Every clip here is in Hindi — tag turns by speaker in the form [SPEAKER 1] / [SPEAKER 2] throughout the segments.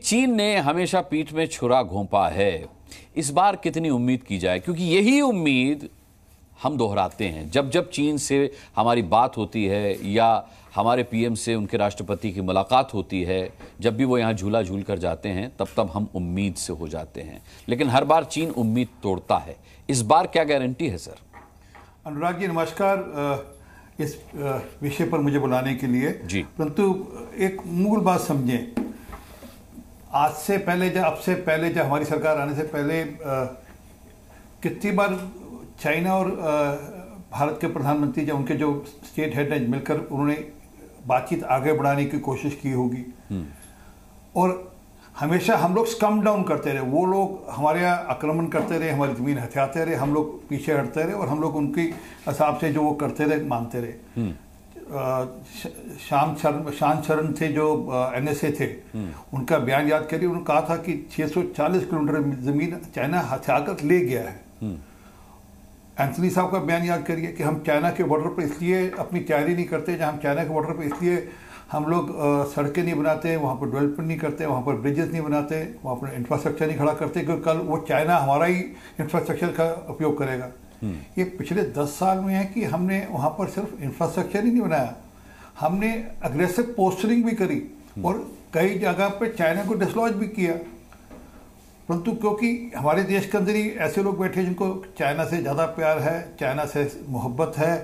[SPEAKER 1] चीन ने हमेशा पीठ में छुरा घोंपा है। इस बार कितनी उम्मीद की जाए, क्योंकि यही उम्मीद हम दोहराते हैं जब जब चीन से हमारी बात होती है या हमारे पीएम से उनके राष्ट्रपति की मुलाकात होती है। जब भी वो यहाँ झूला झूल कर जाते हैं तब हम उम्मीद से हो जाते हैं, लेकिन हर बार चीन उम्मीद तोड़ता है। इस बार क्या गारंटी है सर?
[SPEAKER 2] अनुराग जी नमस्कार, इस विषय पर मुझे बुलाने के लिए
[SPEAKER 1] जी।
[SPEAKER 2] परंतु एक मूल बात समझें, आज से पहले जब हमारी सरकार आने से पहले कितनी बार चाइना और भारत के प्रधानमंत्री जब उनके जो स्टेट हेड हैं मिलकर उन्होंने बातचीत आगे बढ़ाने की कोशिश की होगी, और हमेशा हम लोग कम डाउन करते रहे। वो लोग हमारे यहाँ आक्रमण करते रहे, हमारी जमीन हथियाते रहे, हम लोग पीछे हटते रहे और हम लोग उनके हिसाब से जो वो करते रहे मानते रहे। शांत शरण थे जो एनएसए थे, उनका बयान याद करिए। उन्होंने कहा था कि 640 किलोमीटर जमीन चाइना हथियाकर ले गया है। एंथनी साहब का बयान याद करिए कि हम चाइना के बॉर्डर पर इसलिए अपनी तैयारी नहीं करते, जहाँ हम चाइना के बॉर्डर पर इसलिए हम लोग सड़कें नहीं बनाते, वहाँ पर डेवलपमेंट नहीं करते, वहाँ पर ब्रिजेस नहीं बनाते, वहाँ पर इंफ्रास्ट्रक्चर नहीं खड़ा करते, क्योंकि कल वो चाइना हमारा ही इंफ्रास्ट्रक्चर का उपयोग करेगा। ये पिछले 10 साल में है कि हमने वहाँ पर सिर्फ इंफ्रास्ट्रक्चर ही नहीं बनाया, हमने अग्रेसिव पोस्टरिंग भी करी और कई जगह पर चाइना को डिसलॉज भी किया। परंतु क्योंकि हमारे देश के अंदर ही ऐसे लोग बैठे जिनको चाइना से ज़्यादा प्यार है, चाइना से मोहब्बत है,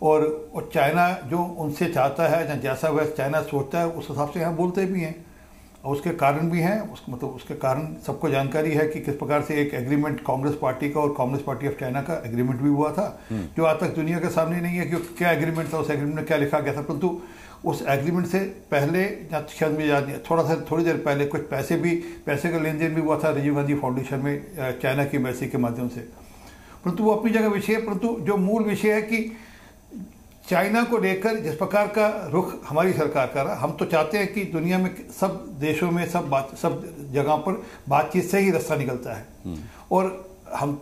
[SPEAKER 2] और चाइना जो उनसे चाहता है, जैसा वह चाइना सोचता है उस हिसाब से यहाँ बोलते भी हैं, और उसके कारण भी हैं। उसके कारण सबको जानकारी है कि किस प्रकार से एक एग्रीमेंट कांग्रेस पार्टी का और कम्युनिस्ट पार्टी ऑफ चाइना का एग्रीमेंट भी हुआ था, जो आज तक दुनिया के सामने नहीं है कि क्या एग्रीमेंट था, उस एग्रीमेंट में क्या लिखा गया था। परंतु उस एग्रीमेंट से पहले शायद मुझे याद नहीं, थोड़ी देर पहले कुछ पैसे का लेन देन भी हुआ था राजीव गांधी फाउंडेशन में चाइना की एम्बेसी के माध्यम से। परंतु वो अपनी जगह विषय है, परंतु जो मूल विषय है कि चाइना को लेकर जिस प्रकार का रुख हमारी सरकार कर रहा, हम तो चाहते हैं कि दुनिया में सब देशों में सब जगह पर बातचीत से ही रास्ता निकलता है। और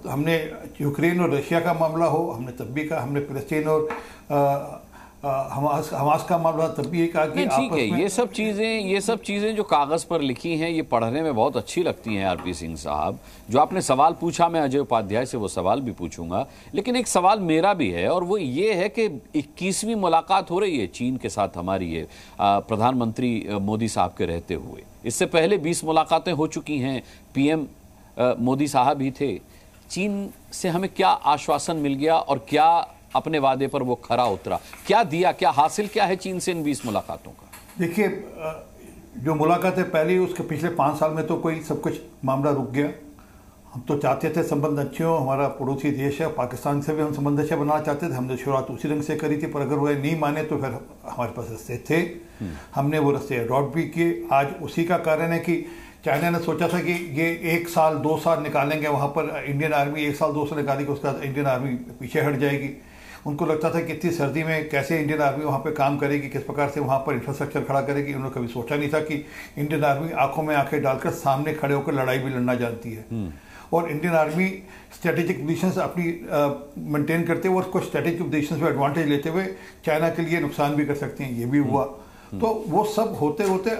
[SPEAKER 2] हमने यूक्रेन और रशिया का मामला हो, हमने तब भी कहा, हमने फिलिस्तीन और हमास का मामला तब भी कहा कि
[SPEAKER 1] ठीक है। ये सब चीजें जो कागज पर लिखी हैं ये पढ़ने में बहुत अच्छी लगती हैं। आरपी सिंह साहब, जो आपने सवाल पूछा, मैं अजय उपाध्याय से वो सवाल भी पूछूंगा, लेकिन एक सवाल मेरा भी है, और वो ये है कि 21वीं मुलाकात हो रही है चीन के साथ हमारी, ये प्रधानमंत्री मोदी साहब के रहते हुए। इससे पहले 20 मुलाकातें हो चुकी हैं, पीएम मोदी साहब भी थे। चीन से हमें क्या आश्वासन मिल गया और क्या अपने वादे पर वो खरा उतरा? क्या दिया, क्या हासिल क्या है चीन से इन 20 मुलाकातों का?
[SPEAKER 2] देखिए, जो मुलाकातें पहली, उसके पिछले 5 साल में तो कोई सब कुछ मामला रुक गया। हम तो चाहते थे संबंध अच्छे हो, हमारा पड़ोसी देश है, पाकिस्तान से भी हम संबंध अच्छे बनाना चाहते थे। हमने शुरुआत उसी रंग से करी थी, पर अगर वो नहीं माने तो फिर हमारे पास रास्ते थे, हमने वो रास्ते अडॉप्ट भी किए। आज उसी का कारण है कि चाइना ने सोचा था कि ये 1 साल 2 साल निकालेंगे, वहाँ पर इंडियन आर्मी 1 साल 2 साल निकालेगी, उसका इंडियन आर्मी पीछे हट जाएगी। उनको लगता था कि इतनी सर्दी में कैसे इंडियन आर्मी वहाँ पे काम करेगी, किस प्रकार से वहाँ पर इंफ्रास्ट्रक्चर खड़ा करेगी। उन्होंने कभी सोचा नहीं था कि इंडियन आर्मी आंखों में आंखें डालकर सामने खड़े होकर लड़ाई भी लड़ना जानती है, और इंडियन आर्मी स्ट्रेटेजिक पोजीशंस अपनी मेंटेन करते हुए उसको स्ट्रेटेजिक पोजीशंस पे एडवांटेज लेते हुए चाइना के लिए नुकसान भी कर सकते हैं। ये भी हुआ। तो वो सब होते होते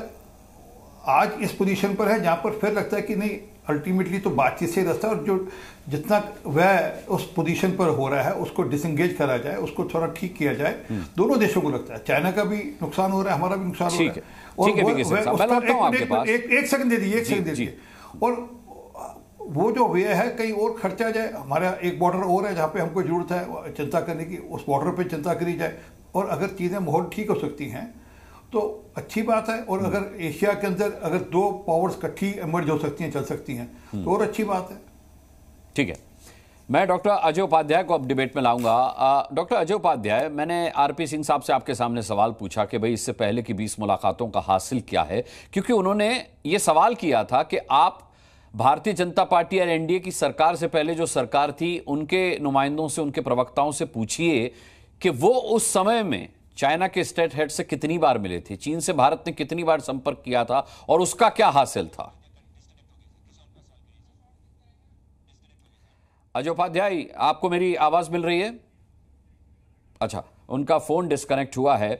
[SPEAKER 2] आज इस पोजीशन पर है जहाँ पर फिर लगता है कि नहीं, अल्टीमेटली तो बातचीत से रास्ता, और जो जितना वह उस पोजीशन पर हो रहा है उसको डिसंगेज करा जाए, उसको थोड़ा ठीक किया जाए। दोनों देशों को लगता है चाइना का भी नुकसान हो रहा है, हमारा भी नुकसान हो रहा है। और एक सेकंड दे दीजिए। और वो जो वे है कहीं और खर्चा जाए। हमारा एक बॉर्डर और है जहाँ पे हमको जरूरत है चिंता करने की, उस बॉर्डर पे चिंता करी जाए। और अगर चीजें माहौल ठीक हो सकती हैं तो अच्छी बात है, और अगर एशिया के अंदर अगर 2 पावर्स इकट्ठी इमर्ज हो सकती हैं, चल सकती हैं, तो और अच्छी बात है।
[SPEAKER 1] ठीक है, मैं डॉक्टर अजय उपाध्याय को अब डिबेट में लाऊंगा। डॉक्टर अजय उपाध्याय, मैंने आरपी सिंह साहब से आपके सामने सवाल पूछा कि भाई इससे पहले की 20 मुलाकातों का हासिल क्या है, क्योंकि उन्होंने ये सवाल किया था कि आप भारतीय जनता पार्टी और एनडीए की सरकार से पहले जो सरकार थी उनके नुमाइंदों से, उनके प्रवक्ताओं से पूछिए कि वो उस समय में चाइना के स्टेट हेड से कितनी बार मिले थे, चीन से भारत ने कितनी बार संपर्क किया था और उसका क्या हासिल था। अजय उपाध्याय, आपको मेरी आवाज मिल रही है? अच्छा, उनका फोन डिस्कनेक्ट हुआ है।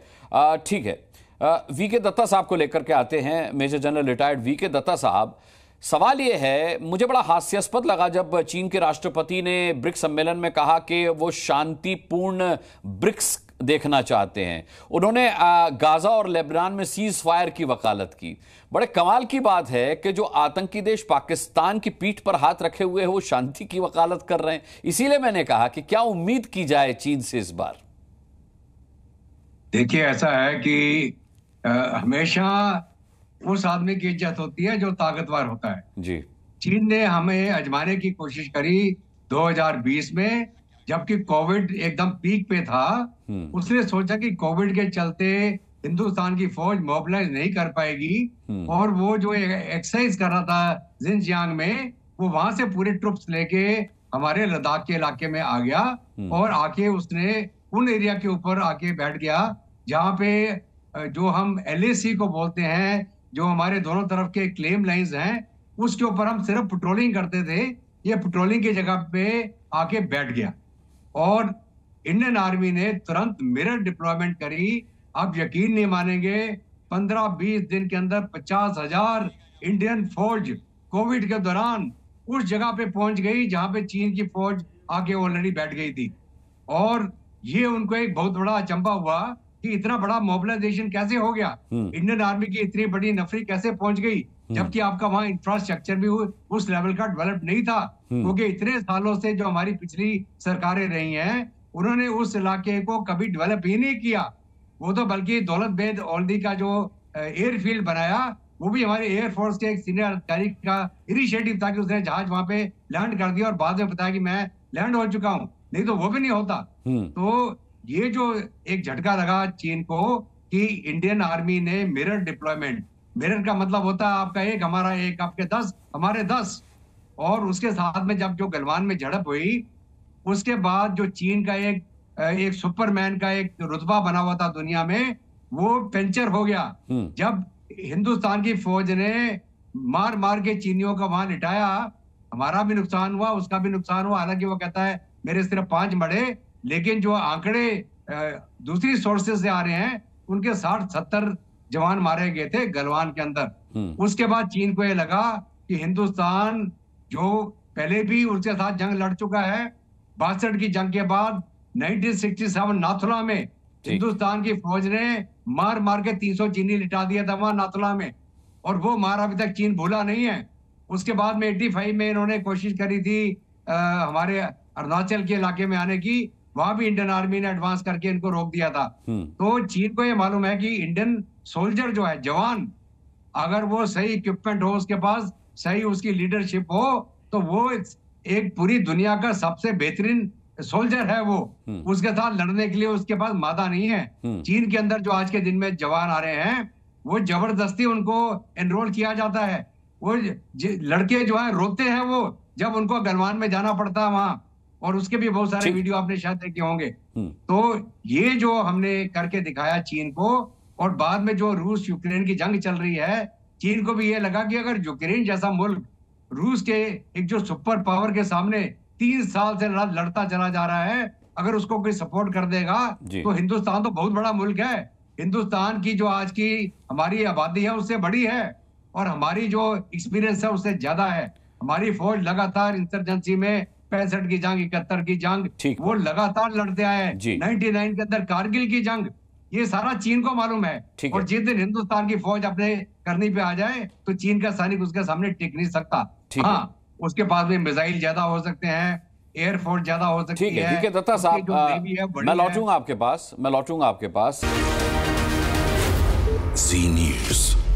[SPEAKER 1] ठीक है, वीके दत्ता साहब को लेकर के आते हैं, major general retired VK Datta साहब। सवाल यह है, मुझे बड़ा हास्यास्पद लगा जब चीन के राष्ट्रपति ने ब्रिक्स सम्मेलन में कहा कि वो शांतिपूर्ण ब्रिक्स देखना चाहते हैं। उन्होंने गाजा और लेबनान में सीज फायर की वकालत की। बड़े कमाल की बात है कि जो आतंकी देश पाकिस्तान की पीठ पर हाथ रखे हुए हैं वो शांति की वकालत कर रहे हैं। इसीलिए मैंने कहा कि क्या उम्मीद की जाए चीन से इस बार।
[SPEAKER 3] देखिए, ऐसा है कि हमेशा उस आदमी की इज्जत होती है जो ताकतवर होता है
[SPEAKER 1] जी। चीन
[SPEAKER 3] ने हमें आजमाने की कोशिश करी 2020 में, जबकि कोविड एकदम पीक पे था। उसने सोचा कि कोविड के चलते हिंदुस्तान की फौज मोबिलाइज नहीं कर पाएगी और वो जो एक्सरसाइज कर रहा था जिनजियांग में, वो वहां से पूरे ट्रुप्स लेके हमारे लद्दाख के इलाके में आ गया और आके उसने उन एरिया के ऊपर आके बैठ गया जहां पे जो हम LAC को बोलते हैं, जो हमारे दोनों तरफ के क्लेम लाइंस हैं, उसके ऊपर हम सिर्फ पेट्रोलिंग करते थे। ये पेट्रोलिंग की जगह पे आके बैठ गया और इंडियन आर्मी ने तुरंत मिरर डिप्लॉयमेंट करी। आप यकीन नहीं मानेंगे, 15-20 दिन के अंदर 50,000 इंडियन फौज कोविड के दौरान उस जगह पे पहुंच गई जहां पे चीन की फौज आके ऑलरेडी बैठ गई थी। और ये उनको एक बहुत बड़ा अचंभा हुआ कि इतना बड़ा मोबिलाइजेशन कैसे हो गया, इंडियन आर्मी की इतनी बड़ी नफरी कैसे पहुंच गई, जबकि आपका वहां इंफ्रास्ट्रक्चर भी उस लेवल का डेवलप नहीं था। क्योंकि इतने सालों से जो हमारी पिछली सरकारें रही हैं, उन्होंने उस इलाके को कभी डेवलप ही नहीं किया। वो तो बल्कि दौलत बेग ओल्दी का जो एयरफील्ड बनाया, वो भी हमारे एयरफोर्स के एक सीनियर अधिकारी का इनिशिएटिव था कि उसने जहाज वहां पे लैंड कर दिया और बाद में बताया कि मैं लैंड हो चुका हूं, नहीं तो वो भी नहीं होता। तो ये जो एक झटका लगा चीन को कि इंडियन आर्मी ने मिरर डिप्लॉयमेंट, मिरर का मतलब होता है आपका एक हमारा एक, आपके 10 हमारे 10, और उसके साथ में जब जो गलवान में झड़प हुई, उसके बाद जो चीन का एक सुपरमैन का एक रुतबा बना हुआ था दुनिया में, वो पंचर हो गया। जब हिंदुस्तान की फौज ने मार मार के चीनियों का वहां लिटाया, हमारा भी नुकसान हुआ, उसका भी नुकसान हुआ। हालांकि वो कहता है मेरे सिर्फ 5 मरे, लेकिन जो आंकड़े दूसरी सोर्सेज से आ रहे हैं, उनके 60-70 जवान मारे गए थे गलवान के अंदर। उसके बाद चीन को ये लगा कि हिंदुस्तान जो पहले भी उसके साथ जंग लड़ चुका है, 62 की जंग के बाद 1967 नाथुला में हिंदुस्तान की फौज ने मार मार के 300 चीनी लिटा दिया था वहां नाथुला में, और वो मार अभी तक चीन भूला नहीं है। उसके बाद में 85 में इन्होंने कोशिश करी थी हमारे अरुणाचल के इलाके में आने की, वहां भी इंडियन आर्मी ने एडवांस करके इनको रोक दिया था। तो चीन को ये मालूम है कि इंडियन सोल्जर जो है, जवान, अगर वो सही इक्विपमेंट हो, उसके पास सही उसकी लीडरशिप हो, तो वो एक पूरी दुनिया का सबसे बेहतरीन सोल्जर है। वो उसके साथ लड़ने के लिए उसके पास मादा नहीं है। चीन के अंदर जो आज के दिन में जवान आ रहे हैं, वो जबरदस्ती उनको एनरोल किया जाता है। वो लड़के जो है रोते हैं वो जब उनको गलवान में जाना पड़ता है वहां, और उसके भी बहुत सारे वीडियो आपने शायद देखे होंगे। तो ये जो हमने करके दिखाया चीन को, और बाद में जो रूस यूक्रेन की जंग चल रही है, चीन को भी ये लगा कि अगर यूक्रेन जैसा मुल्क रूस के एक जो सुपर पावर के सामने 3 साल से लड़ता चला जा रहा है, अगर उसको कोई सपोर्ट कर देगा तो हिंदुस्तान तो बहुत बड़ा मुल्क है। हिंदुस्तान की जो आज की हमारी आबादी है उससे बड़ी है, और हमारी जो एक्सपीरियंस है उससे ज्यादा है। हमारी फौज लगातार इंसर्जेंसी में 65 की जंग, 71 की जंग, वो लगातार लड़ते आए हैं। 99 के अंदर कारगिल की जंग, ये सारा चीन को मालूम है। और जिस दिन हिंदुस्तान की फौज अपने करनी पे आ जाए तो चीन का सैनिक उसके सामने टिक नहीं सकता। हाँ, उसके पास में मिसाइल ज्यादा हो सकते हैं, एयरफोर्स ज्यादा हो सकती है।
[SPEAKER 1] ठीक है दत्ता साहब, मैं लौटूंगा आपके पास। जी न्यूज़।